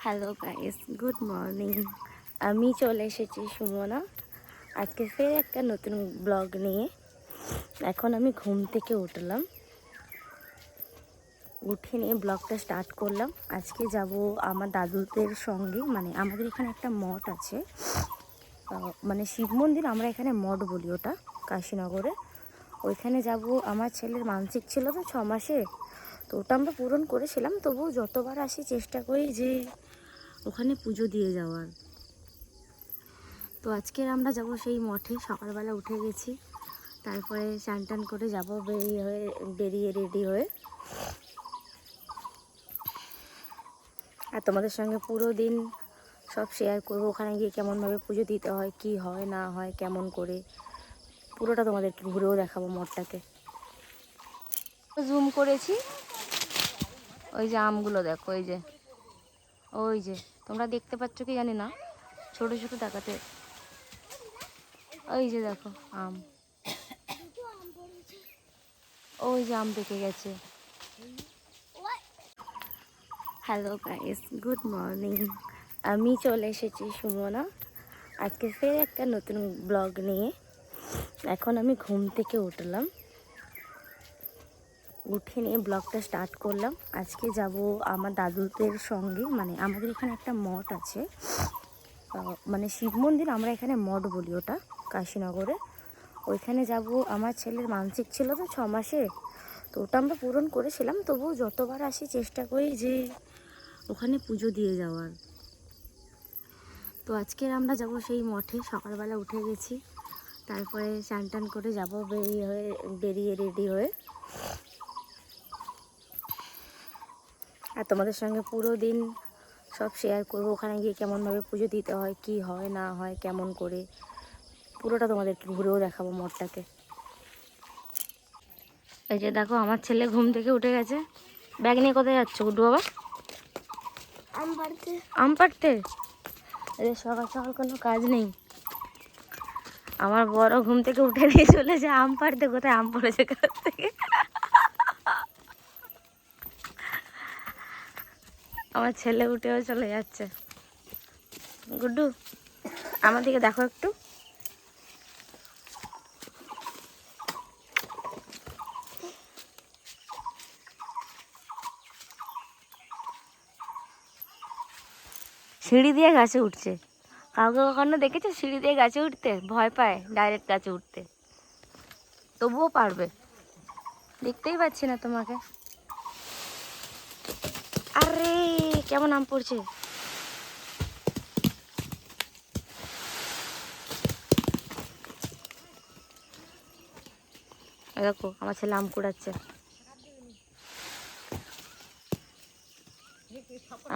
Hello guys, good morning. আমি চলে এসেছি সুমনা আজকে ফের একটা নতুন ব্লগ নিয়ে। এখন আমি ঘুম থেকে উঠলাম, উঠে নিয়ে ব্লগটা স্টার্ট করলাম। আজকে যাব আমার দাদুদের সঙ্গে, মানে আমাদের এখানে একটা মঠ আছে, মানে শিব মন্দির, আমরা এখানে মঠ বলি ওটা, কাশীনগরে। ওইখানে যাব। আমার ছেলের মানসিক ছিল তো 6 মাসে, তো ওটা আমরা পূরণ করেছিলাম। তবুও যতবার আসি চেষ্টা করি যে ওখানে পুজো দিয়ে যাওয়ার। তো আজকের আমরা যাব সেই মঠে। সকালবেলা উঠে গেছি, তারপরে চান টান করে যাব, বেরিয়ে রেডি হয়ে। আর তোমাদের সঙ্গে পুরো দিন সব শেয়ার করবো, ওখানে গিয়ে কেমনভাবে পুজো দিতে হয়, কি হয় না হয়, কেমন করে, পুরোটা তোমাদেরকে ঘুরেও দেখাবো মঠটাকে। জুম করেছি, ওই যে আমগুলো দেখো, ওই যে তোমরা দেখতে পাচ্ছ কি জানি না, ছোট ছোট দেখাতে। ওই যে দেখো আম, ওই যে আম পেকে গেছে। Hello guys, good morning. আমি চলে এসেছি সুমনা আজকে ফের একটা নতুন ব্লগ নিয়ে। এখন আমি ঘুম থেকে উঠলাম, উঠে নিয়ে ব্লগটা স্টার্ট করলাম। আজকে যাব আমার দাদুদের সঙ্গে, মানে আমাদের এখানে একটা মঠ আছে, মানে শিব মন্দির, আমরা এখানে মঠ বলি ওটা, কাশীনগরে। ওইখানে যাব। আমার ছেলের মানসিক ছিল তো 6 মাসে, তো ওটা আমরা পূরণ করেছিলাম। তবুও যতবার আসি চেষ্টা করি যে ওখানে পুজো দিয়ে যাওয়ার। তো আজকের আমরা যাব সেই মঠে। সকালবেলা উঠে গেছি, তারপরে চান টান করে যাব, বেরিয়ে রেডি হয়ে। আর তোমাদের সঙ্গে পুরো দিন সব শেয়ার করবো, ওখানে গিয়ে কেমনভাবে পুজো দিতে হয়, কি হয় না হয়, কেমন করে, পুরোটা তোমাদেরকে ঘুরেও দেখাবো মঠটাকে। এই যে দেখো আমার ছেলে ঘুম থেকে উঠে গেছে। ব্যাগ নিয়ে কোথায় যাচ্ছ গুড্ডু বাবা? আম পাড়তে? এদের সকাল সকাল কোনো কাজ নেই। আমার বড় ঘুম থেকে উঠে নিয়ে চলেছে আম পাড়তে। কোথায় আম পড়েছে কাছ থেকে। আমার ছেলে উঠেও চলে যাচ্ছে। গুড্ডু, আমার দিকে দেখো একটু। সিঁড়ি দিয়ে গাছে উঠছে। কাউকে কখনো দেখেছো সিঁড়ি দিয়ে গাছে উঠতে? ভয় পায় ডাইরেক্ট গাছে উঠতে, তবুও পারবে। দেখতেই পাচ্ছি না তোমাকে। আরে কেমন আম পড়ছে। দেখো আমার ছেলে আম কুড়াচ্ছে।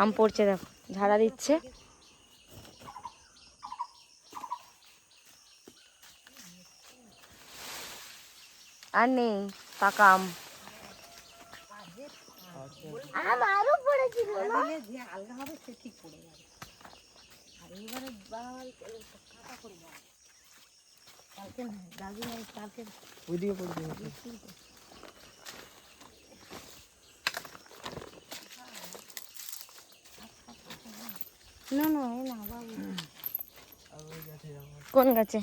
আম পড়ছে, দেখো ঝাড়া দিচ্ছে। আর নেই পাকা আম। আরো পড়েছিল না না না বাবু। কোন গাছে?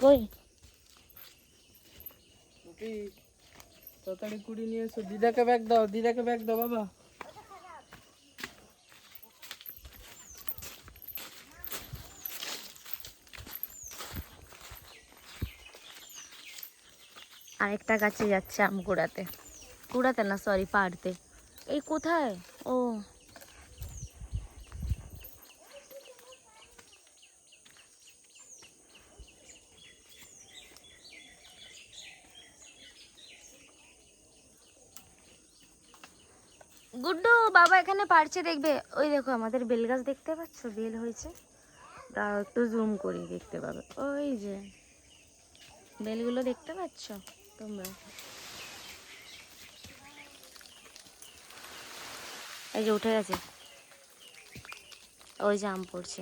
কই? তাড়াতাড়ি কুড়ি নিয়ে এসো। দিদাকে ব্যাগ দাও, দিদাকে ব্যাগ দাও বাবা। আরেকটা গাছে যাচ্ছে আম কুড়াতে। কুড়াতে না, সরি, পাড়তে। এই কোথায়? ও গুড্ডু বাবা এখানে পারছে, দেখবে। ওই দেখো আমাদের বেল গাছ, দেখতে পাচ্ছ? বেল হয়েছে। দাও একটু জুম করি, দেখতে পাবে। ওই যে বেলগুলো দেখতে পাচ্ছ তোমরা? এই যে উঠে গেছে, ওই যে আম পড়ছে।